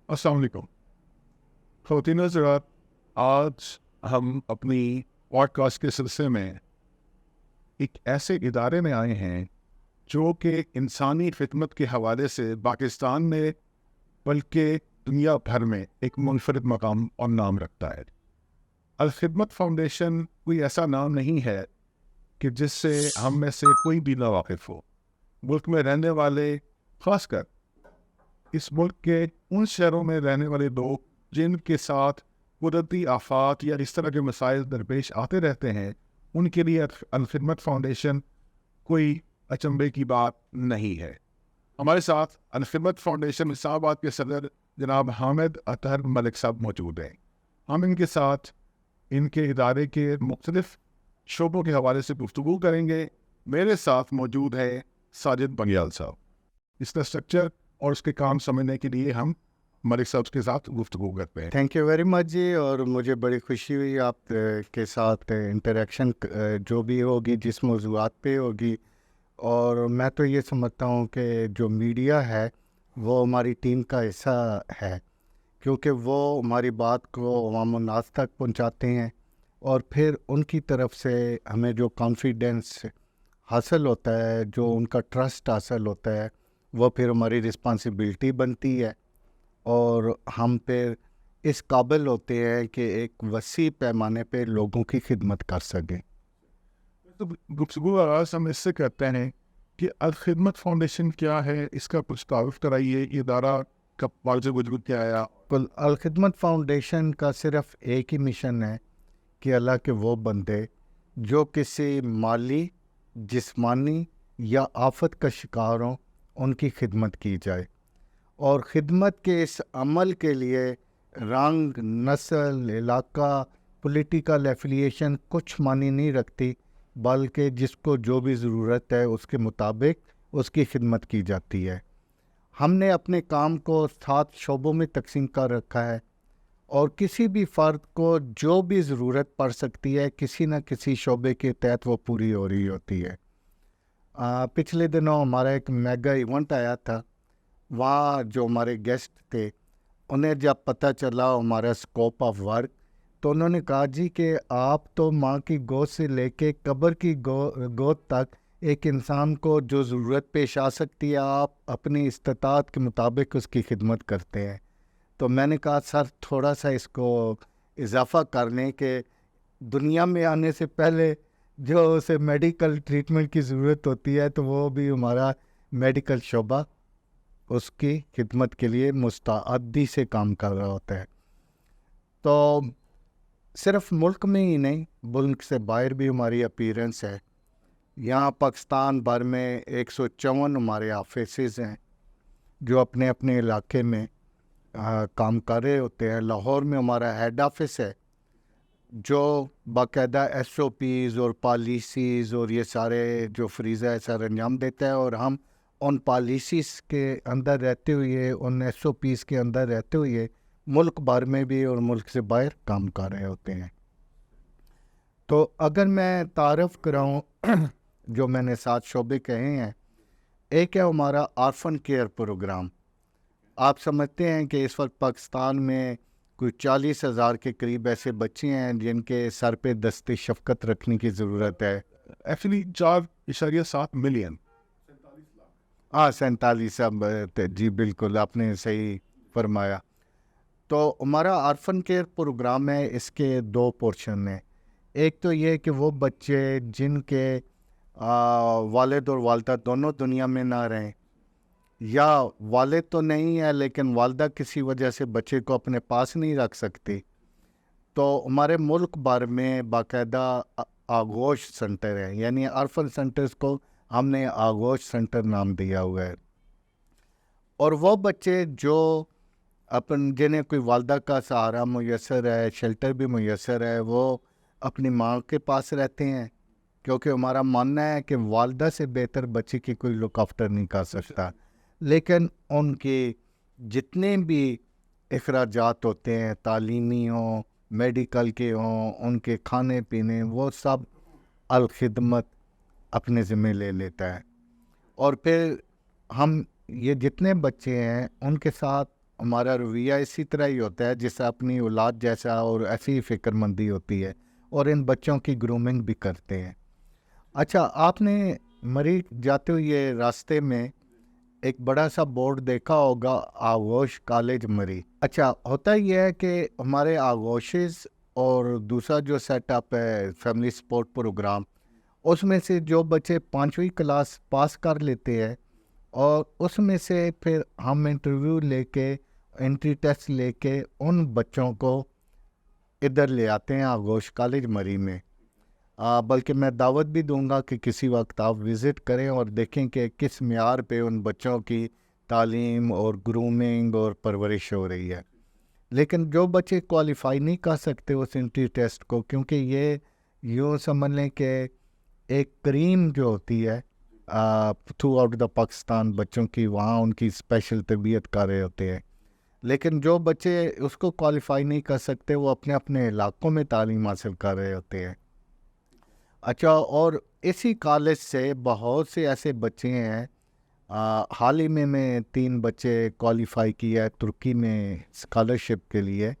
السلام علیکم خواتین حضرات، آج ہم اپنی پوڈ کاسٹ کے سلسلے میں ایک ایسے ادارے میں آئے ہیں جو کہ انسانی خدمت کے حوالے سے پاکستان میں بلکہ دنیا بھر میں ایک منفرد مقام اور نام رکھتا ہے۔ الخدمت فاؤنڈیشن کوئی ایسا نام نہیں ہے کہ جس سے ہم میں سے کوئی بھی نہ واقف ہو۔ ملک میں رہنے والے، خاص کر اس ملک کے ان شہروں میں رہنے والے لوگ جن کے ساتھ قدرتی آفات یا اس طرح کے مسائل درپیش آتے رہتے ہیں، ان کے لیے الخدمت فاؤنڈیشن کوئی اچنبے کی بات نہیں ہے۔ ہمارے ساتھ الخدمت فاؤنڈیشن اسلام آباد کے صدر جناب حامد اطہر ملک صاحب موجود ہیں۔ ہم ان کے ساتھ ان کے ادارے کے مختلف شعبوں کے حوالے سے گفتگو کریں گے۔ میرے ساتھ موجود ہے ساجد بنگیال صاحب۔ اس کا اسٹرکچر اور اس کے کام سمجھنے کے لیے ہم ملک صاحب کے ساتھ گفتگو کرتے ہیں۔ تھینک یو ویری مچ جی، اور مجھے بڑی خوشی ہوئی آپ کے ساتھ انٹریکشن جو بھی ہوگی، جس موضوعات پہ ہوگی۔ اور میں تو یہ سمجھتا ہوں کہ جو میڈیا ہے وہ ہماری ٹیم کا حصہ ہے، کیونکہ وہ ہماری بات کو عوام الناس تک پہنچاتے ہیں، اور پھر ان کی طرف سے ہمیں جو کانفیڈینس حاصل ہوتا ہے، جو ان کا ٹرسٹ حاصل ہوتا ہے، وہ پھر ہماری رسپانسبلٹی بنتی ہے، اور ہم پھر اس قابل ہوتے ہیں کہ ایک وسیع پیمانے پہ لوگوں کی خدمت کر سکیں۔ تو گفتگو آغاز ہم اس سے کرتے ہیں کہ الخدمت فاؤنڈیشن کیا ہے، اس کا کچھ تعارف کرائیے، یہ ادارہ کب واضح وجود کیا آیا؟ الخدمت فاؤنڈیشن کا صرف ایک ہی مشن ہے کہ اللہ کے وہ بندے جو کسی مالی، جسمانی یا آفت کا شکار ہوں، ان کی خدمت کی جائے۔ اور خدمت کے اس عمل کے لیے رنگ، نسل، علاقہ، پولیٹیکل ایفیلیشن کچھ معنی نہیں رکھتی، بلکہ جس کو جو بھی ضرورت ہے اس کے مطابق اس کی خدمت کی جاتی ہے۔ ہم نے اپنے کام کو 7 شعبوں میں تقسیم کر رکھا ہے، اور کسی بھی فرد کو جو بھی ضرورت پڑ سکتی ہے، کسی نہ کسی شعبے کے تحت وہ پوری ہو رہی ہوتی ہے۔ پچھلے دنوں ہمارا ایک میگا ایونٹ آیا تھا، وہاں جو ہمارے گیسٹ تھے انہیں جب پتہ چلا ہمارا اسکوپ آف ورک، تو انہوں نے کہا جی کہ آپ تو ماں کی گود سے لے کے قبر کی گود تک ایک انسان کو جو ضرورت پیش آ سکتی ہے، آپ اپنی استطاعت کے مطابق اس کی خدمت کرتے ہیں۔ تو میں نے کہا سر تھوڑا سا اس کو اضافہ کر لیں کہ دنیا میں آنے سے پہلے جو اسے میڈیکل ٹریٹمنٹ کی ضرورت ہوتی ہے، تو وہ بھی ہمارا میڈیکل شعبہ اس کی خدمت کے لیے مستعدی سے کام کر رہا ہوتا ہے۔ تو صرف ملک میں ہی نہیں، ملک سے باہر بھی ہماری اپیرنس ہے۔ یہاں پاکستان بھر میں 154 ہمارے آفیسز ہیں جو اپنے اپنے علاقے میں کام کر رہے ہوتے ہیں۔ لاہور میں ہمارا ہیڈ آفس ہے جو باقاعدہ ایس او پیز اور پالیسیز اور یہ سارے جو فریضہ ہے سر انجام دیتا ہے، اور ہم ان پالیسیز کے اندر رہتے ہوئے، ان ایس او پیز کے اندر رہتے ہوئے ملک بھر میں بھی اور ملک سے باہر کام کر رہے ہوتے ہیں۔ تو اگر میں تعارف کراؤں جو میں نے 7 شعبے کہے ہیں، ایک ہے ہمارا آرفن کیئر پروگرام۔ آپ سمجھتے ہیں کہ اس وقت پاکستان میں کوئی 40,000 کے قریب ایسے بچے ہیں جن کے سر پہ دست شفقت رکھنے کی ضرورت ہے۔ ایکچولی 4.7 ملین 47 جی بالکل آپ نے صحیح فرمایا۔ تو ہمارا آرفن کیئر پروگرام ہے، اس کے 2 پورشن ہیں۔ ایک تو یہ کہ وہ بچے جن کے والد اور والدہ دونوں دنیا میں نہ رہیں، یا والد تو نہیں ہے لیکن والدہ کسی وجہ سے بچے کو اپنے پاس نہیں رکھ سکتی، تو ہمارے ملک بھر میں باقاعدہ آغوش سنٹر ہے، یعنی آرفن سنٹرز کو ہم نے آغوش سنٹر نام دیا ہوا ہے۔ اور وہ بچے جو جنہیں کوئی والدہ کا سہارا میسر ہے، شیلٹر بھی میسر ہے، وہ اپنی ماں کے پاس رہتے ہیں، کیونکہ ہمارا ماننا ہے کہ والدہ سے بہتر بچے کی کوئی لک آفٹر نہیں کر سکتا۔ لیکن ان کے جتنے بھی اخراجات ہوتے ہیں، تعلیمی ہوں، میڈیکل کے ہوں، ان کے کھانے پینے، وہ سب الخدمت اپنے ذمہ لے لیتا ہے۔ اور پھر ہم یہ جتنے بچے ہیں ان کے ساتھ ہمارا رویہ اسی طرح ہی ہوتا ہے جیسے اپنی اولاد جیسا، اور ایسی ہی فکر مندی ہوتی ہے، اور ان بچوں کی گرومنگ بھی کرتے ہیں۔ اچھا، آپ نے مری جاتے ہوئے راستے میں ایک بڑا سا بورڈ دیکھا ہوگا، آغوش کالج مری۔ اچھا، ہوتا یہ ہے کہ ہمارے آغوشز اور دوسرا جو سیٹ اپ ہے فیملی سپورٹ پروگرام، اس میں سے جو بچے 5ویں کلاس پاس کر لیتے ہیں، اور اس میں سے پھر ہم انٹرویو لے کے، انٹری ٹیسٹ لے کے ان بچوں کو ادھر لے آتے ہیں آغوش کالج مری میں۔ بلکہ میں دعوت بھی دوں گا کہ کسی وقت آپ وزٹ کریں اور دیکھیں کہ کس معیار پہ ان بچوں کی تعلیم اور گرومنگ اور پرورش ہو رہی ہے۔ لیکن جو بچے کوالیفائی نہیں کر سکتے اس انٹری ٹیسٹ کو، کیونکہ یہ یوں سمجھ لیں کہ ایک کریم جو ہوتی ہے تھرو آؤٹ دا پاکستان بچوں کی، وہاں ان کی اسپیشل تربیت کر رہے ہوتے ہیں، لیکن جو بچے اس کو کوالیفائی نہیں کر سکتے وہ اپنے اپنے علاقوں میں تعلیم حاصل کر رہے ہوتے ہیں۔ اچھا، اور اسی کالج سے بہت سے ایسے بچے ہیں، حال ہی میں 3 بچے کوالیفائی کیا ہے ترکی میں اسکالرشپ کے لیے،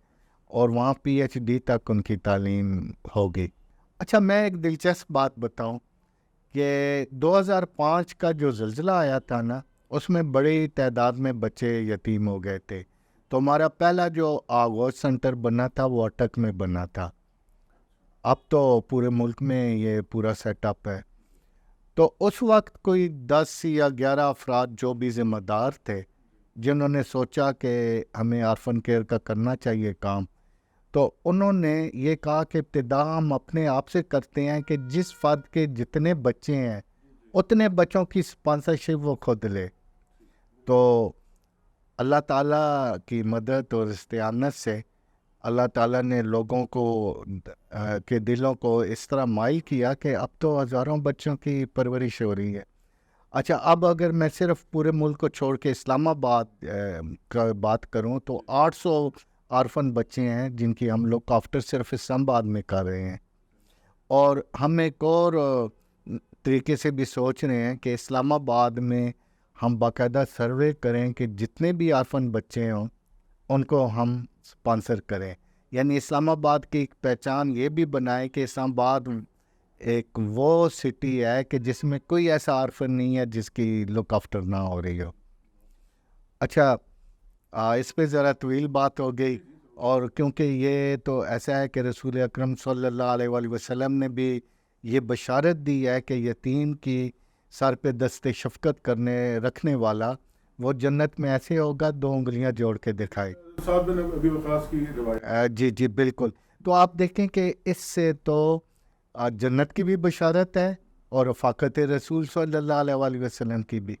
اور وہاں پی ایچ ڈی تک ان کی تعلیم ہوگی۔ اچھا، میں ایک دلچسپ بات بتاؤں کہ 2005 کا جو زلزلہ آیا تھا نا، اس میں بڑی تعداد میں بچے یتیم ہو گئے تھے، تو ہمارا پہلا جو آغوش سینٹر بنا تھا وہ اٹک میں بنا تھا۔ اب تو پورے ملک میں یہ پورا سیٹ اپ ہے۔ تو اس وقت کوئی 10 یا 11 افراد جو بھی ذمہ دار تھے، جنہوں نے سوچا کہ ہمیں آرفن کیئر کا کرنا چاہیے کام، تو انہوں نے یہ کہا کہ ابتدا ہم اپنے آپ سے کرتے ہیں کہ جس فرد کے جتنے بچے ہیں اتنے بچوں کی اسپانسرشپ وہ خود لے۔ تو اللہ تعالیٰ کی مدد اور استعانت سے اللہ تعالیٰ نے لوگوں کو کے دلوں کو اس طرح مائل کیا کہ اب تو ہزاروں بچوں کی پرورش ہو رہی ہے۔ اچھا، اب اگر میں صرف پورے ملک کو چھوڑ کے اسلام آباد کا بات کروں تو 800 آرفن بچے ہیں جن کی ہم لوگ آفٹر صرف اسلام آباد میں کر رہے ہیں، اور ہم ایک اور طریقے سے بھی سوچ رہے ہیں کہ اسلام آباد میں ہم باقاعدہ سروے کریں کہ جتنے بھی آرفن بچے ہوں ان کو ہم اسپانسر کریں، یعنی اسلام آباد کی ایک پہچان یہ بھی بنائے کہ اسلام آباد ایک وہ سٹی ہے کہ جس میں کوئی ایسا آرفن نہیں ہے جس کی لک آفٹر نہ ہو رہی ہو۔ اچھا، اس پہ ذرا طویل بات ہو گئی، اور کیونکہ یہ تو ایسا ہے کہ رسول اکرم صلی اللہ علیہ وآلہ وسلم نے بھی یہ بشارت دی ہے کہ یتیم کی سر پہ دست شفقت رکھنے والا وہ جنت میں ایسے ہوگا 2 انگلیاں جوڑ کے دکھائے۔ صاحب بن ابی وقاص کی روایت۔ جی بالکل۔ تو آپ دیکھیں کہ اس سے تو جنت کی بھی بشارت ہے اور رفاقت رسول صلی اللہ علیہ وآلہ وسلم کی بھی۔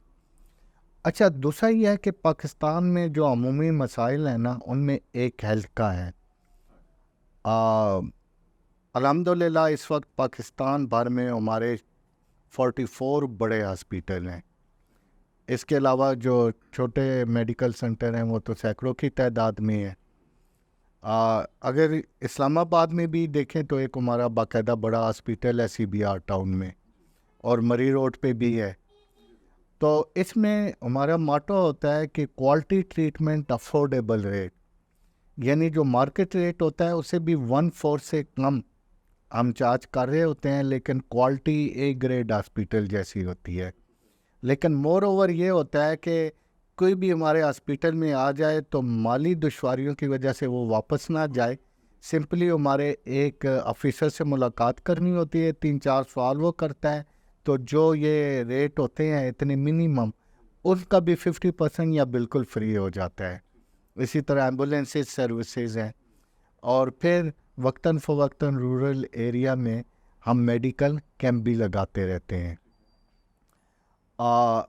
اچھا، دوسرا یہ ہے کہ پاکستان میں جو عمومی مسائل ہیں نا، ان میں ایک ہیلتھ کا ہے۔ الحمدللہ اس وقت پاکستان بھر میں ہمارے 44 بڑے ہاسپیٹل ہیں۔ اس کے علاوہ جو چھوٹے میڈیکل سینٹر ہیں وہ تو سینکڑوں کی تعداد میں ہیں۔ اگر اسلام آباد میں بھی دیکھیں تو ایک ہمارا باقاعدہ بڑا ہاسپیٹل ہے CBR ٹاؤن میں، اور مری روڈ پہ بھی ہے۔ تو اس میں ہمارا ماٹو ہوتا ہے کہ کوالٹی ٹریٹمنٹ افورڈیبل ریٹ، یعنی جو مارکیٹ ریٹ ہوتا ہے اسے بھی 1/4 سے کم ہم چارج کر رہے ہوتے ہیں، لیکن کوالٹی A گریڈ ہاسپیٹل جیسی ہوتی ہے۔ لیکن مور اوور یہ ہوتا ہے کہ کوئی بھی ہمارے ہاسپیٹل میں آ جائے تو مالی دشواریوں کی وجہ سے وہ واپس نہ جائے، سمپلی ہمارے ایک آفیسر سے ملاقات کرنی ہوتی ہے، 3-4 سوال وہ کرتا ہے، تو جو یہ ریٹ ہوتے ہیں اتنے منیمم، اس کا بھی 50% یا بالکل فری ہو جاتا ہے۔ اسی طرح ایمبولینسز سروسز ہیں، اور پھر وقتاً فوقتاً رورل ایریا میں ہم میڈیکل کیمپ بھی لگاتے رہتے ہیں۔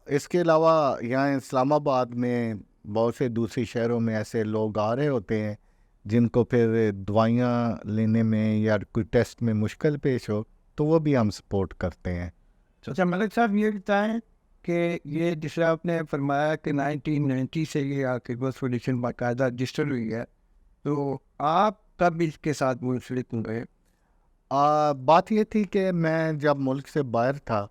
اس کے علاوہ یہاں اسلام آباد میں بہت سے دوسری شہروں میں ایسے لوگ آ رہے ہوتے ہیں جن کو پھر دوائیاں لینے میں یا کوئی ٹیسٹ میں مشکل پیش ہو، تو وہ بھی ہم سپورٹ کرتے ہیں۔ اچھا ملک صاحب، یہ بتائیں کہ یہ جسے آپ نے فرمایا کہ 1990 سے یہ آرکیبس فاؤنڈیشن باقاعدہ رجسٹر ہوئی ہے، تو آپ کب اس کے ساتھ منسلک ہوئے؟ بات یہ تھی کہ میں جب ملک سے باہر تھا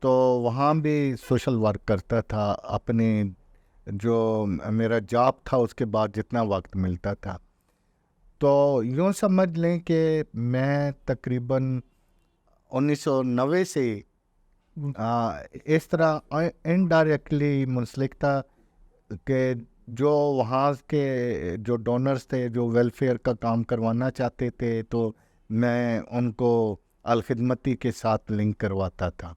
تو وہاں بھی سوشل ورک کرتا تھا، اپنے جو میرا جاب تھا اس کے بعد جتنا وقت ملتا تھا. تو یوں سمجھ لیں کہ میں تقریباً 1990 سے اس طرح انڈائریکٹلی منسلک تھا کہ جو وہاں کے جو ڈونرز تھے جو ویلفیئر کا کام کروانا چاہتے تھے تو میں ان کو الخدمتی کے ساتھ لنک کرواتا تھا.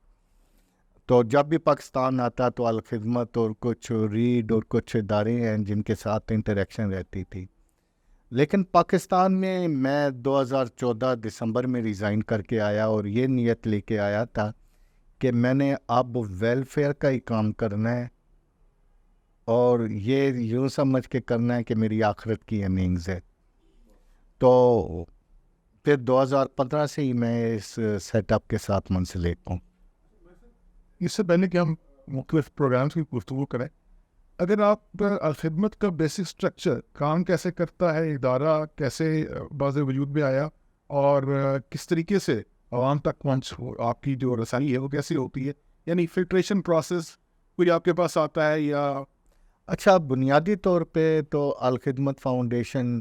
تو جب بھی پاکستان آتا تو الخدمت اور کچھ ریڈ اور کچھ ادارے ہیں جن کے ساتھ انٹریکشن رہتی تھی. لیکن پاکستان میں 2014 دسمبر میں ریزائن کر کے آیا اور یہ نیت لے کے آیا تھا کہ میں نے اب ویلفیئر کا ہی کام کرنا ہے اور یہ یوں سمجھ کے کرنا ہے کہ میری آخرت کی ارننگز ہے. تو پھر 2015 سے ہی میں اس سیٹ اپ کے ساتھ منسلک ہوں. اس سے پہلے کہ ہم مختلف پروگرامس کی گفتگو کریں، اگر آپ خدمت کا بیسک اسٹرکچر کام کیسے کرتا ہے، ادارہ کیسے باز وجود میں آیا اور کس طریقے سے عوام تک پہنچ آپ کی جو رسائی ہے وہ کیسی ہوتی ہے، یعنی فلٹریشن پروسیس کوئی آپ کے پاس آتا ہے یا؟ اچھا، بنیادی طور پہ تو الخدمت فاؤنڈیشن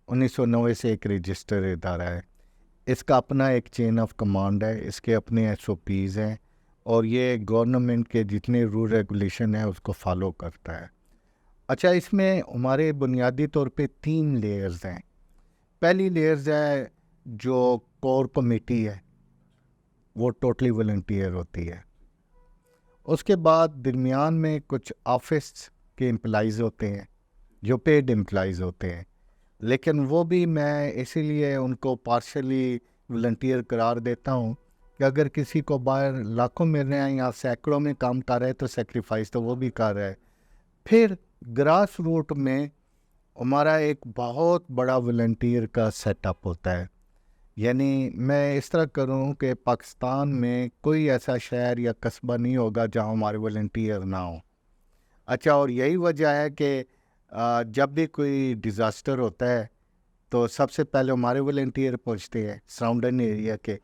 1990 سے ایک رجسٹر ادارہ ہے. اس کا اپنا ایک چین آف کمانڈ ہے، اس کے اپنے SOPs ہیں اور یہ گورنمنٹ کے جتنے رول ریگولیشن ہیں اس کو فالو کرتا ہے. اچھا، اس میں ہمارے بنیادی طور پہ 3 لیئرز ہیں. پہلی لیئرز ہے جو کور کمیٹی ہے، وہ ٹوٹلی والنٹیئر ہوتی ہے. اس کے بعد درمیان میں کچھ آفس کے امپلائیز ہوتے ہیں جو پیڈ امپلائیز ہوتے ہیں، لیکن وہ بھی میں اسی لیے ان کو پارشلی والنٹیئر قرار دیتا ہوں کہ اگر کسی کو باہر لاکھوں مل رہے ہیں یا سینکڑوں میں کام کر رہے ہیں تو سیکریفائس تو وہ بھی کر رہا ہے. پھر گراس روٹ میں ہمارا ایک بہت بڑا والنٹیئر کا سیٹ اپ ہوتا ہے. یعنی میں اس طرح کروں کہ پاکستان میں کوئی ایسا شہر یا قصبہ نہیں ہوگا جہاں ہمارے والنٹیئر نہ ہوں. اچھا، اور یہی وجہ ہے کہ جب بھی کوئی ڈیزاسٹر ہوتا ہے تو سب سے پہلے ہمارے والنٹیئر پہنچتے ہیں سراؤنڈنگ ایریا کے،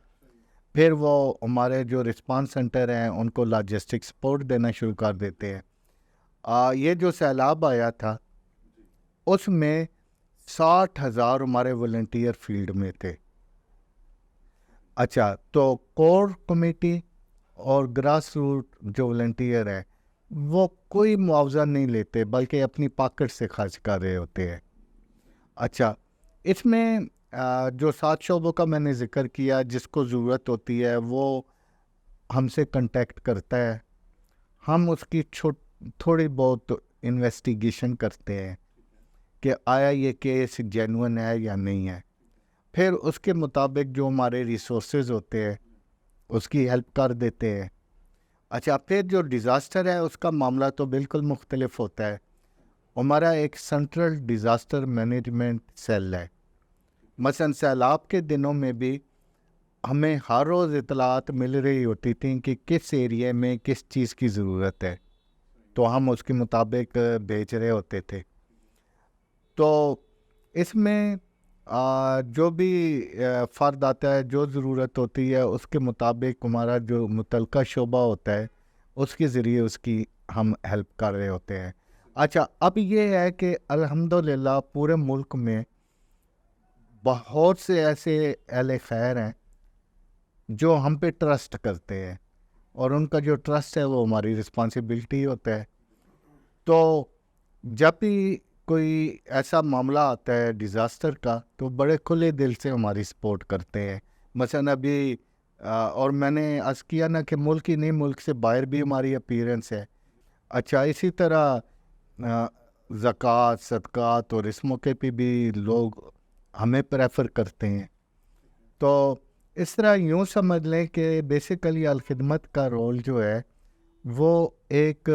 پھر وہ ہمارے جو رسپانس سینٹر ہیں ان کو لاجسٹک سپورٹ دینا شروع کر دیتے ہیں. یہ جو سیلاب آیا تھا اس میں 60,000 ہمارے والنٹیئر فیلڈ میں تھے. اچھا، تو کور کمیٹی اور گراس روٹ جو والنٹیئر ہے وہ کوئی معاوضہ نہیں لیتے بلکہ اپنی پاکٹ سے خرچ کر رہے ہوتے ہیں. اچھا، اس میں جو 7 شعبوں کا میں نے ذکر کیا، جس کو ضرورت ہوتی ہے وہ ہم سے کنٹیکٹ کرتا ہے، ہم اس کی تھوڑی بہت انویسٹیگیشن کرتے ہیں کہ آیا یہ کیس جینون ہے یا نہیں ہے. پھر اس کے مطابق جو ہمارے ریسورسز ہوتے ہیں اس کی ہیلپ کر دیتے ہیں. اچھا، پھر جو ڈیزاسٹر ہے اس کا معاملہ تو بالکل مختلف ہوتا ہے. ہمارا ایک سینٹرل ڈیزاسٹر مینجمنٹ سیل ہے. مثلا سیلاب کے دنوں میں بھی ہمیں ہر روز اطلاعات مل رہی ہوتی تھیں کہ کس ایریے میں کس چیز کی ضرورت ہے، تو ہم اس کے مطابق بھیج رہے ہوتے تھے. تو اس میں جو بھی فرد آتا ہے جو ضرورت ہوتی ہے اس کے مطابق ہمارا جو متعلقہ شعبہ ہوتا ہے اس کے ذریعے اس کی ہم ہیلپ کر رہے ہوتے ہیں. اچھا، اب یہ ہے کہ الحمدللہ پورے ملک میں بہت سے ایسے اہل خیر ہیں جو ہم پہ ٹرسٹ کرتے ہیں اور ان کا جو ٹرسٹ ہے وہ ہماری رسپانسبلٹی ہوتا ہے. تو جب بھی کوئی ایسا معاملہ آتا ہے ڈیزاسٹر کا تو بڑے کھلے دل سے ہماری سپورٹ کرتے ہیں. مثلا ابھی اور میں نے عرض کیا نا کہ ملک ہی نہیں، ملک سے باہر بھی ہماری اپیرنس ہے. اچھا، اسی طرح زکوٰۃ، صدقات اور اس موقع پہ بھی لوگ ہمیں پریفر کرتے ہیں. تو اس طرح یوں سمجھ لیں کہ بیسیکلی الخدمت کا رول جو ہے وہ ایک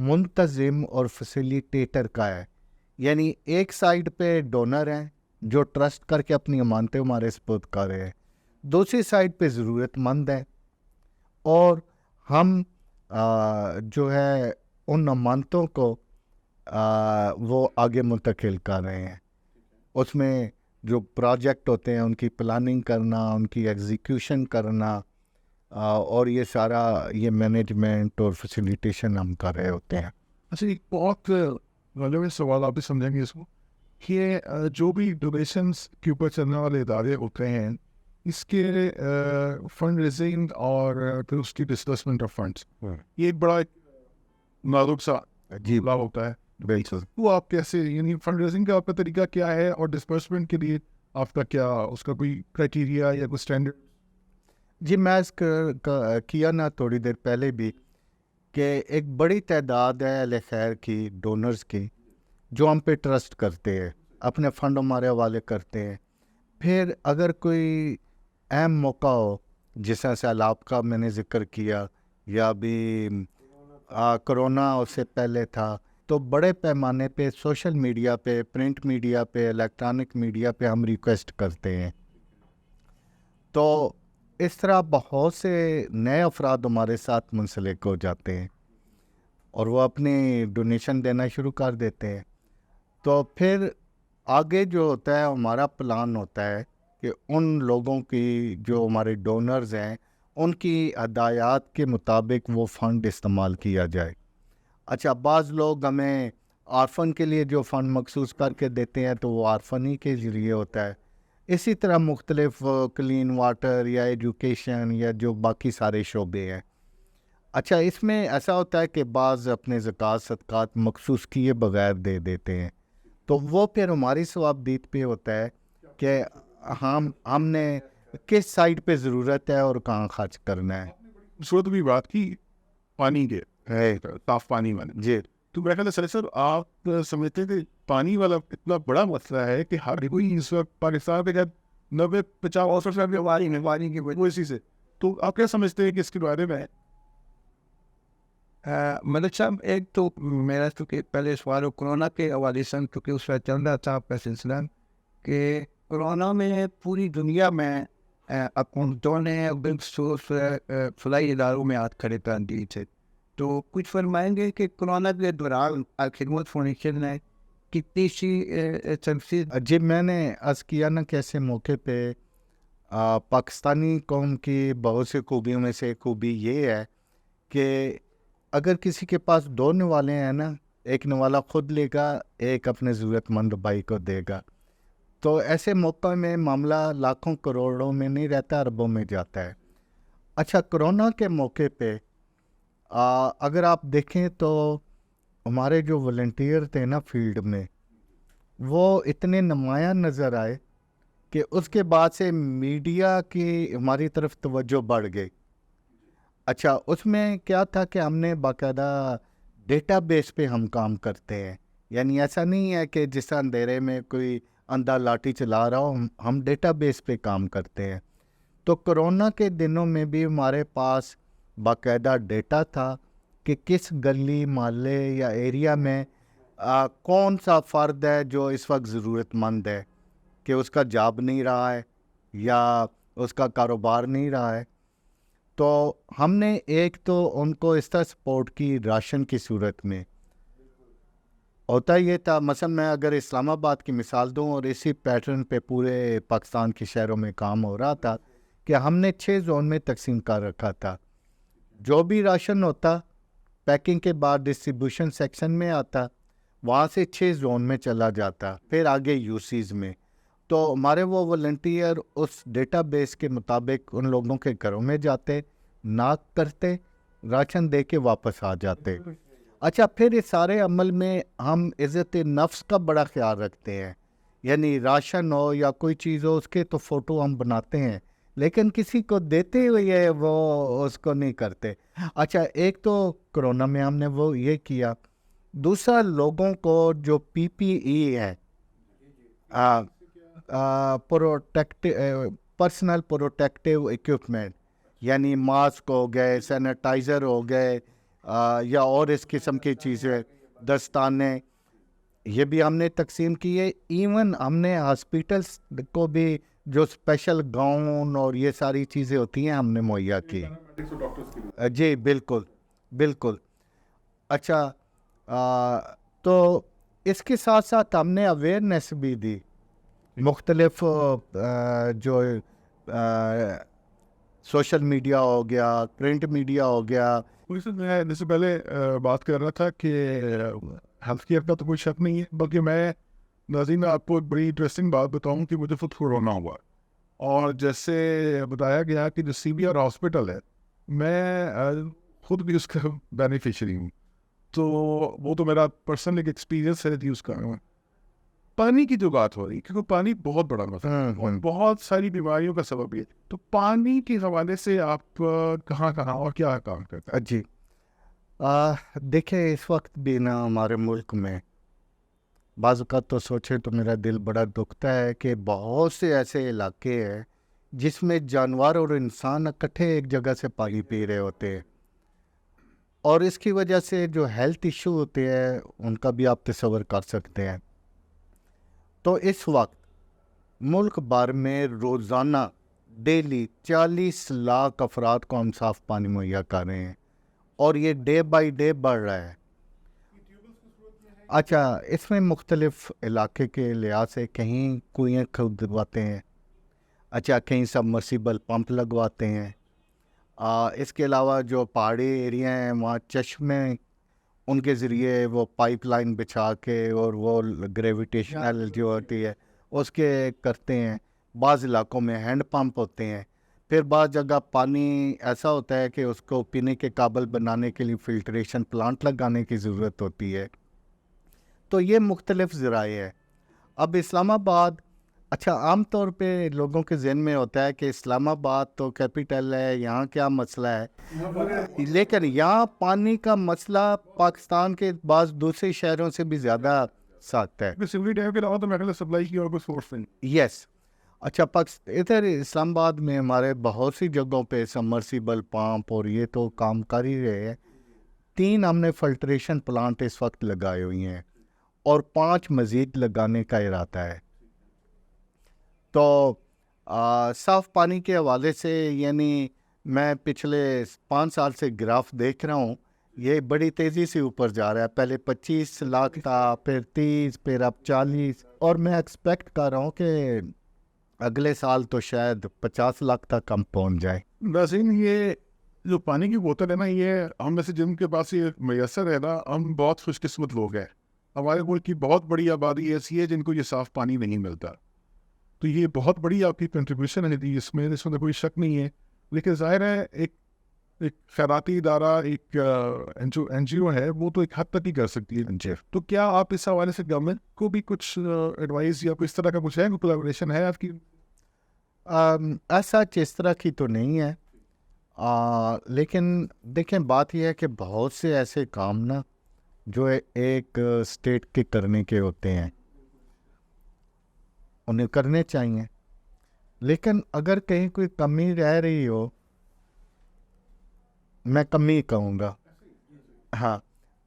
منتظم اور فیسیلیٹیٹر کا ہے. یعنی ایک سائڈ پہ ڈونر ہیں جو ٹرسٹ کر کے اپنی امانتیں ہمارے سپرد کر رہے ہیں، دوسری سائڈ پہ ضرورت مند ہیں اور ہم جو ہے ان امانتوں کو وہ آگے منتقل کر رہے ہیں. اس میں جو پروجیکٹ ہوتے ہیں ان کی پلاننگ کرنا، ان کی ایگزیکیوشن کرنا اور یہ سارا یہ مینجمنٹ اور فیسیلیٹیشن ہم کر رہے ہوتے ہیں. اچھا ایک بہت ریلیونٹ سوال آپ بھی سمجھیں گے اس کو کہ جو بھی ڈونیشنس کے اوپر چلنے والے ادارے ہوتے ہیں اس کے فنڈ ریزنگ اور پھر اس کی ڈسبرسمنٹ آف فنڈس یہ ایک بڑا نازک سا جی معاملہ ہوتا ہے. بالکل. وہ آپ کیسے یعنی فنڈ ریزنگ کا آپ کا طریقہ کیا ہے اور ڈسبرسمنٹ کے لیے آپ کا کیا اس کا کوئی کرائٹیریا یا کوئی اسٹینڈرڈ؟ جی میں اس کا کیا نا تھوڑی دیر پہلے بھی کہ ایک بڑی تعداد ہے اہل خیر کی ڈونرز کی جو ہم پہ ٹرسٹ کرتے ہیں, اپنے فنڈ ہمارے حوالے کرتے ہیں. پھر اگر کوئی اہم موقع ہو جس طرح سیلاب کا میں نے ذکر کیا یا ابھی کرونا اس سے پہلے تھا, تو بڑے پیمانے پہ سوشل میڈیا پہ, پرنٹ میڈیا پہ, الیکٹرانک میڈیا پہ ہم ریکویسٹ کرتے ہیں. تو اس طرح بہت سے نئے افراد ہمارے ساتھ منسلک ہو جاتے ہیں اور وہ اپنی ڈونیشن دینا شروع کر دیتے ہیں. تو پھر آگے جو ہوتا ہے ہمارا پلان ہوتا ہے کہ ان لوگوں کی جو ہمارے ڈونرز ہیں ان کی ہدایات کے مطابق وہ فنڈ استعمال کیا جائے. اچھا بعض لوگ ہمیں آرفن کے لیے جو فنڈ مخصوص کر کے دیتے ہیں تو وہ آرفن ہی کے ذریعے ہوتا ہے. اسی طرح مختلف کلین واٹر یا ایجوکیشن یا جو باقی سارے شعبے ہیں. اچھا اس میں ایسا ہوتا ہے کہ بعض اپنے زکوٰۃ صدقات مخصوص کیے بغیر دے دیتے ہیں, تو وہ پھر ہماری ثوابدید پہ ہوتا ہے کہ ہم نے کس سائٹ پہ ضرورت ہے اور کہاں خرچ کرنا ہے. صورت بھی بات کی پانی کے صاف پانی والے. جی تو میرا خیال ہے سر آپ سمجھتے کہ پانی والا اتنا بڑا مسئلہ ہے کہ ہر کوئی اس وقت پاکستان پہ 90-50% پانی کی وہ اسی سے. تو آپ کیا سمجھتے ہیں کہ اس کے بارے میں ملک صاحب, ایک تو میرا چونکہ پہلے سوال کرونا کے حوالے سے کیونکہ اس وقت چل رہا تھا آپ کا سلسلہ کہ کرونا میں پوری دنیا میں حکومتوں نے بالخصوص فلاحی اداروں میں ہاتھ کھڑے کر دیے تھے. تو کچھ فرمائیں گے کہ کرونا کے دوران خدمت فاؤنڈیشن نے کتنی سی تنفیذ؟ جی میں نے عرض کیا نا کہ ایسے موقع پہ پاکستانی قوم کی بہت سی خوبیوں میں سے ایک خوبی یہ ہے کہ اگر کسی کے پاس 2 نوالے ہیں نا, ایک نوالا خود لے گا, ایک اپنے ضرورت مند بھائی کو دے گا. تو ایسے موقع میں معاملہ لاکھوں کروڑوں میں نہیں رہتا, اربوں میں جاتا ہے. اچھا کرونا کے موقع پہ اگر آپ دیکھیں تو ہمارے جو والنٹیئر تھے نا فیلڈ میں وہ اتنے نمایاں نظر آئے کہ اس کے بعد سے میڈیا کی ہماری طرف توجہ بڑھ گئی. اچھا اس میں کیا تھا کہ ہم نے باقاعدہ ڈیٹا بیس پہ ہم کام کرتے ہیں, یعنی ایسا نہیں ہے کہ جس اندھیرے میں کوئی اندھا لاٹھی چلا رہا ہو, ہم ڈیٹا بیس پہ کام کرتے ہیں. تو کرونا کے دنوں میں بھی ہمارے پاس باقاعدہ ڈیٹا تھا کہ کس گلی محلے یا ایریا میں کون سا فرد ہے جو اس وقت ضرورت مند ہے, کہ اس کا جاب نہیں رہا ہے یا اس کا کاروبار نہیں رہا ہے. تو ہم نے ایک تو ان کو اس طرح سپورٹ کی راشن کی صورت میں. ہوتا یہ تھا مثلا میں اگر اسلام آباد کی مثال دوں اور اسی پیٹرن پہ پورے پاکستان کے شہروں میں کام ہو رہا تھا کہ ہم نے 6 زون میں تقسیم کر رکھا تھا. جو بھی راشن ہوتا پیکنگ کے بعد ڈسٹریبیوشن سیکشن میں آتا, وہاں سے 6 زون میں چلا جاتا, پھر آگے یوسیز میں. تو ہمارے وہ والنٹیئر اس ڈیٹا بیس کے مطابق ان لوگوں کے گھروں میں جاتے, ناک کرتے, راشن دے کے واپس آ جاتے. اچھا پھر اس سارے عمل میں ہم عزت نفس کا بڑا خیال رکھتے ہیں, یعنی راشن ہو یا کوئی چیز ہو اس کے تو فوٹو ہم بناتے ہیں, لیکن کسی کو دیتے ہوئے وہ اس کو نہیں کرتے. اچھا ایک تو کرونا میں ہم نے وہ یہ کیا. دوسرا لوگوں کو جو پی پی ای ہے, پرسنل پروٹیکٹیو ایکوپمنٹ, یعنی ماسک ہو گئے, سینیٹائزر ہو گئے یا اور اس قسم کی چیزیں, دستانے, یہ بھی ہم نے تقسیم کیے. ایون ہم نے ہاسپیٹلس کو بھی جو اسپیشل گاؤن اور یہ ساری چیزیں ہوتی ہیں ہم نے مہیا کی. جی بالکل بالکل. اچھا تو اس کے ساتھ ساتھ ہم نے اویئرنیس بھی دی. مختلف جو سوشل میڈیا ہو گیا, پرنٹ میڈیا ہو گیا, ویسے میں جیسے پہلے بات کر رہا تھا کہ ہیلتھ کیئر کا تو کوئی شک نہیں ہے، بلکہ میں ناظرین آپ کو ایک بڑی انٹرسٹنگ بات بتاؤں کہ مجھے خود کورونا ہوا، اور جیسے بتایا گیا کہ جو سی بی آر ہاسپٹل ہے، میں خود بھی اس کا بینیفیشری ہوں، تو وہ تو میرا پرسنل ایک ایکسپیرینس ہے یوز کر رہا ہوں۔ پانی کی جو بات ہو رہی ہے، کیونکہ پانی بہت بڑا مسئلہ ہے اور بہت ساری بیماریوں کا سبب ہے، تو پانی کے حوالے سے آپ کہاں اور کیا کام کرتے ہیں؟ جی دیکھیں اس وقت بھی نا ہمارے ملک میں بعض اوقات تو سوچے تو میرا دل بڑا دکھتا ہے کہ بہت سے ایسے علاقے ہیں جس میں جانور اور انسان اکٹھے ایک جگہ سے پانی پی رہے ہوتے ہیں، اور اس کی وجہ سے جو ہیلتھ ایشو ہوتے ہیں ان کا بھی آپ تصور کر سکتے ہیں۔ تو اس وقت ملک بھر میں روزانہ ڈیلی 40 لاکھ افراد کو ہم صاف پانی مہیا کر رہے ہیں، اور یہ ڈے بائی ڈے بڑھ رہا ہے۔ اچھا، اس میں مختلف علاقے کے لحاظ سے کہیں کنویں کھودواتے ہیں، اچھا کہیں سبمرسیبل پمپ لگواتے ہیں، اس کے علاوہ جو پہاڑی ایریا ہیں وہاں چشمے ان کے ذریعے وہ پائپ لائن بچھا کے اور وہ گریویٹیشنل جو ہوتی ہے اس کے کرتے ہیں۔ بعض علاقوں میں ہینڈ پمپ ہوتے ہیں، پھر بعض جگہ پانی ایسا ہوتا ہے کہ اس کو پینے کے قابل بنانے کے لیے فلٹریشن پلانٹ لگانے کی ضرورت ہوتی ہے۔ تو یہ مختلف ذرائع ہے۔ اب اسلام آباد، اچھا عام طور پہ لوگوں کے ذہن میں ہوتا ہے کہ اسلام آباد تو کیپٹل ہے، یہاں کیا مسئلہ ہے، لیکن یہاں پانی کا مسئلہ پاکستان کے بعض دوسرے شہروں سے بھی زیادہ سخت ہے۔ سیوریج ڈیم کے علاوہ تو میرے سپلائی کی اور کوئی سورس نہیں۔ یس، اچھا ادھر اسلام آباد میں ہمارے بہت سی جگہوں پہ سبمرسیبل پمپ اور یہ تو کام کر ہی رہے ہیں۔ 3 ہم نے فلٹریشن پلانٹ اس وقت لگائے ہوئی ہیں اور 5 مزید لگانے کا ارادہ ہے۔ تو صاف پانی کے حوالے سے یعنی میں پچھلے 5 سال سے گراف دیکھ رہا ہوں، یہ بڑی تیزی سے اوپر جا رہا ہے۔ پہلے 25 لاکھ تھا، پھر 30، پھر اب 40، اور میں ایکسپیکٹ کر رہا ہوں کہ اگلے سال تو شاید 50 لاکھ تک ہم پہنچ جائیں۔ ناظرین، یہ جو پانی کی بوتل ہے نا، یہ ہم میں سے جن کے پاس یہ میسر ہے نا، ہم بہت خوش قسمت لوگ ہیں۔ ہمارے ملک کی بہت بڑی آبادی ایسی ہے جن کو یہ صاف پانی نہیں ملتا، تو یہ بہت بڑی آپ کی کنٹریبیوشن ہے، اس میں کوئی شک نہیں ہے۔ لیکن ظاہر ہے ایک خیراتی ادارہ، ایک این جی او ہے، وہ تو ایک حد تک ہی کر سکتی ہے۔ تو کیا آپ اس حوالے سے گورنمنٹ کو بھی کچھ ایڈوائز یا اس طرح کا کچھ ہے، کولیبوریشن ہے آپ کی؟ ایسا اس طرح کی تو نہیں ہے، لیکن دیکھیں بات یہ ہے کہ بہت سے ایسے کام نا جو ایک اسٹیٹ کے کرنے کے ہوتے ہیں، انہیں کرنے چاہیے، لیکن اگر کہیں کوئی کمی رہ رہی ہو، میں کمی کہوں گا، ہاں،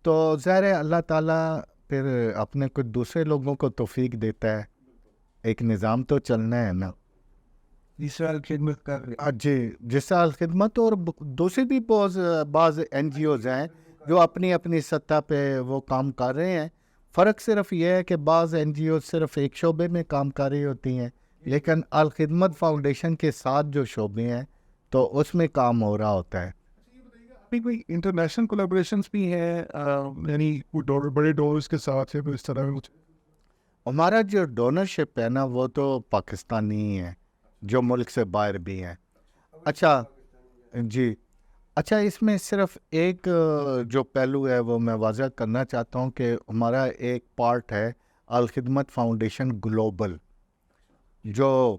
تو ظاہر ہے اللہ تعالیٰ پھر اپنے کچھ دوسرے لوگوں کو توفیق دیتا ہے، ایک نظام تو چلنا ہے نا۔ اس سال خدمت کر رہے جی، جس سال خدمت، اور دوسری بھی بعض این جی اوز ہیں جو اپنی اپنی سطح پہ وہ کام کر رہے ہیں۔ فرق صرف یہ ہے کہ بعض این جی اوز صرف ایک شعبے میں کام کر رہی ہوتی ہیں، لیکن الخدمت فاؤنڈیشن کے ساتھ جو شعبے ہیں تو اس میں کام ہو رہا ہوتا ہے۔ کوئی انٹرنیشنل کولیبوریشنز بھی ہیں، یعنی بڑے ڈونرز کے ساتھ ہے، اس طرح کچھ؟ ہمارا جو ڈونرشپ ہے نا وہ تو پاکستانی ہی ہے، جو ملک سے باہر بھی ہیں۔ اچھا جی، اچھا اس میں صرف ایک جو پہلو ہے وہ میں واضح کرنا چاہتا ہوں کہ ہمارا ایک پارٹ ہے الخدمت فاؤنڈیشن گلوبل، جو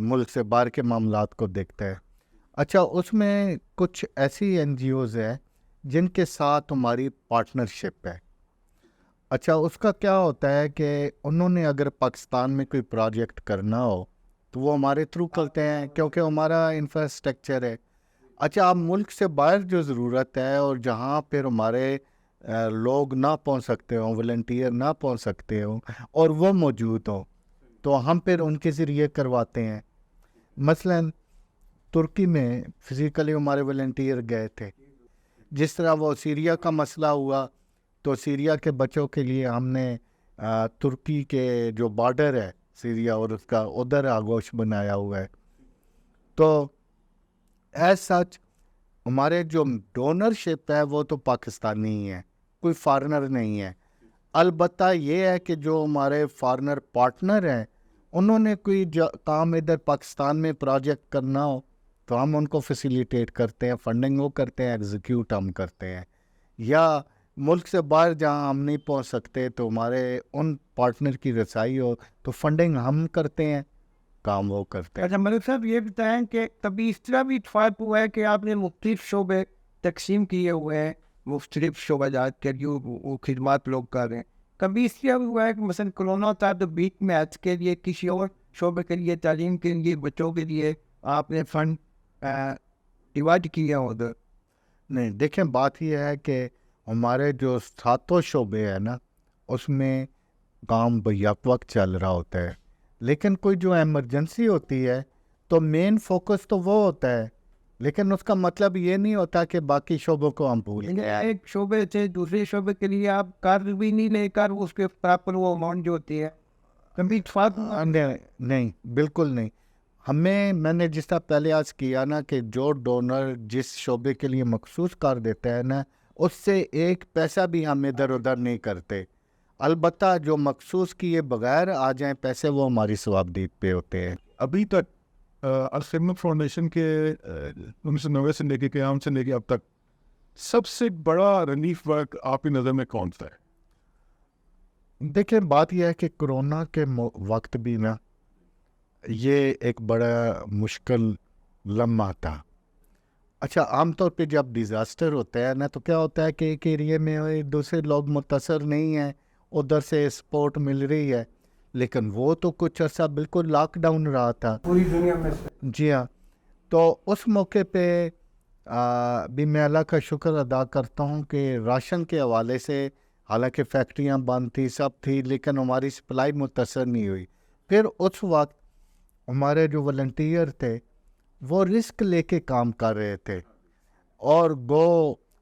ملک سے باہر کے معاملات کو دیکھتا ہے۔ اچھا اس میں کچھ ایسی این جی اوز ہیں جن کے ساتھ ہماری پارٹنرشپ ہے۔ اچھا اس کا کیا ہوتا ہے کہ انہوں نے اگر پاکستان میں کوئی پروجیکٹ کرنا ہو تو وہ ہمارے تھرو کرتے ہیں، کیونکہ ہمارا انفراسٹرکچر ہے۔ اچھا اب ملک سے باہر جو ضرورت ہے اور جہاں پھر ہمارے لوگ نہ پہنچ سکتے ہوں، والنٹیئر نہ پہنچ سکتے ہوں اور وہ موجود ہوں، تو ہم پھر ان کے ذریعے کرواتے ہیں۔ مثلاً ترکی میں فزیکلی ہمارے والنٹیئر گئے تھے، جس طرح وہ سیریا کا مسئلہ ہوا تو سیریا کے بچوں کے لیے ہم نے ترکی کے جو بارڈر ہے سیریا اور اس کا ادھر آگوش بنایا ہوا ہے۔ تو ایز سچ ہمارے جو ڈونرشپ ہے وہ تو پاکستانی ہی ہے، کوئی فارنر نہیں ہے. البتہ یہ ہے کہ جو ہمارے فارنر پارٹنر ہیں انہوں نے کوئی کام ادھر پاکستان میں پروجیکٹ کرنا ہو تو ہم ان کو فیسیلیٹیٹ کرتے ہیں، فنڈنگ وہ کرتے ہیں، ایگزیکیوٹ ہم کرتے ہیں. یا ملک سے باہر جہاں ہم نہیں پہنچ سکتے تو ہمارے ان پارٹنر کی رسائی ہو تو فنڈنگ ہم کرتے ہیں، کام وہ کرتے ہیں. اچھا ملک صاحب یہ بتائیں کہ کبھی اس طرح بھی اتفاق ہوا ہے کہ آپ نے مختلف شعبے تقسیم کیے ہوئے ہیں، مختلف شعبہ جات کے لیے وہ خدمات لوگ کر رہے ہیں، کبھی اس طرح بھی ہوا ہے کہ مثلا کرونا تھا تو بیچ میں آج کے لیے کسی اور شعبے کے لیے، تعلیم کے لیے، بچوں کے لیے آپ نے فنڈ ڈیوائڈ کیا ادھر؟ نہیں، دیکھیں بات یہ ہے کہ ہمارے جو 7 شعبے ہیں نا اس میں کام بیک وقت چل رہا ہوتا ہے، لیکن کوئی جو ایمرجنسی ہوتی ہے تو مین فوکس تو وہ ہوتا ہے، لیکن اس کا مطلب یہ نہیں ہوتا کہ باقی شعبوں کو ہم بھولیں. ایک شعبے سے دوسرے شعبے کے لیے آپ کار بھی نہیں لے کر اس کے پراپر وہ اماؤنٹ جو ہوتی ہے کبھی اتفاق؟ نہیں، بالکل نہیں. میں نے جس طرح پہلے آج کیا نا کہ جو ڈونر جس شعبے کے لیے مخصوص کر دیتا ہے نا اس سے ایک پیسہ بھی ہم ادھر ادھر نہیں کرتے. البتہ جو مخصوص کیے بغیر آ جائیں پیسے وہ ہماری ثوابدید پہ ہوتے ہیں. ابھی تک الخدمت فاؤنڈیشن کے 1990 سے لے کے قیام سے لے کے اب تک سب سے بڑا ریلیف ورک آپ کی نظر میں کون سا ہے؟ دیکھیں بات یہ ہے کہ کرونا کے وقت بھی نا یہ ایک بڑا مشکل لمحہ تھا. اچھا عام طور پہ جب ڈیزاسٹر ہوتا ہے نا تو کیا ہوتا ہے کہ ایک ایریے میں دوسرے لوگ متاثر نہیں ہیں، ادھر سے سپورٹ مل رہی ہے، لیکن وہ تو کچھ عرصہ بالکل لاک ڈاؤن رہا تھا پوری دنیا میں. جی ہاں، تو اس موقع پہ بھی میں اللہ کا شکر ادا کرتا ہوں کہ راشن کے حوالے سے حالانکہ فیکٹریاں بند تھی، سب تھی، لیکن ہماری سپلائی متاثر نہیں ہوئی. پھر اس وقت ہمارے جو والنٹیئر تھے وہ رسک لے کے کام کر رہے تھے، اور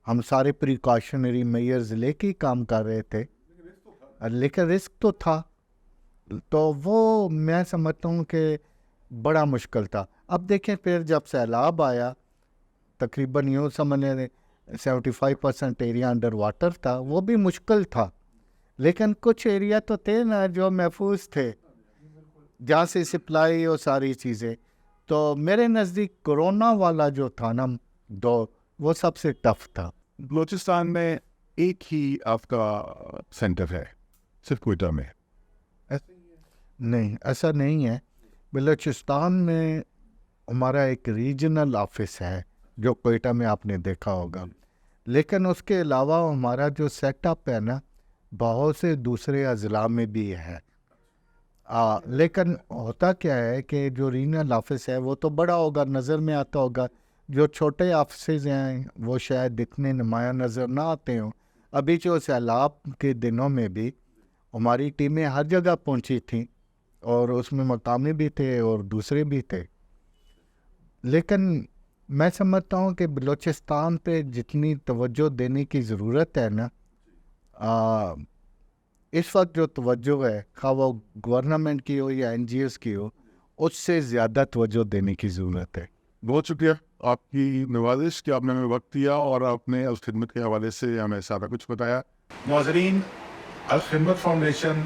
ہم سارے پریکاشنری میئرز لے کے کام کر رہے تھے، لیکن رسک تو تھا. تو وہ میں سمجھتا ہوں کہ بڑا مشکل تھا. اب دیکھیں پھر جب سیلاب آیا تقریباً یوں سمجھیں 75% ایریا انڈر واٹر تھا، وہ بھی مشکل تھا، لیکن کچھ ایریا تو تھے نا جو محفوظ تھے جہاں سے سپلائی اور ساری چیزیں. تو میرے نزدیک کرونا والا جو تھا نا دور وہ سب سے ٹف تھا. بلوچستان میں ایک ہی آپ کا سینٹر ہے صرف کوئٹہ میں؟ نہیں، ایسا نہیں ہے. بلوچستان میں ہمارا ایک ریجنل آفس ہے جو کوئٹہ میں آپ نے دیکھا ہوگا، لیکن اس کے علاوہ ہمارا جو سیٹ اپ ہے نا بہت سے دوسرے اضلاع میں بھی ہے. لیکن ہوتا کیا ہے کہ جو ریجنل آفس ہے وہ تو بڑا ہوگا، نظر میں آتا ہوگا، جو چھوٹے آفسز ہیں وہ شاید اتنے نمایاں نظر نہ آتے ہوں. ابھی جو سیلاب کے دنوں میں بھی ہماری ٹیمیں ہر جگہ پہنچی تھیں، اور اس میں مقامی بھی تھے اور دوسرے بھی تھے. لیکن میں سمجھتا ہوں کہ بلوچستان پہ جتنی توجہ دینے کی ضرورت ہے نا اس وقت جو توجہ ہے خواہ وہ گورنمنٹ کی ہو یا NGOs کی ہو، اس سے زیادہ توجہ دینے کی ضرورت ہے. بہت شکریہ آپ کی نوازش کہ آپ نے ہمیں وقت دیا اور آپ نے الخدمت کے حوالے سے ہمیں سارا کچھ بتایا. ناظرین، الخدمت فاؤنڈیشن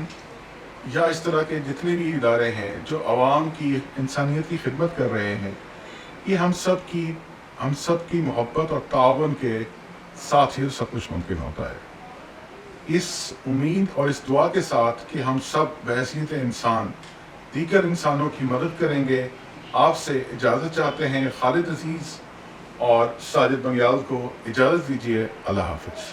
یا اس طرح کے جتنے بھی ادارے ہیں جو عوام کی انسانیت کی خدمت کر رہے ہیں، یہ ہم سب کی محبت اور تعاون کے ساتھ ہی سب کچھ ممکن ہوتا ہے. اس امید اور اس دعا کے ساتھ کہ ہم سب بحیثیت انسان دیگر انسانوں کی مدد کریں گے، آپ سے اجازت چاہتے ہیں. خالد عزیز اور ساجد بنگیال کو اجازت دیجیے. اللہ حافظ.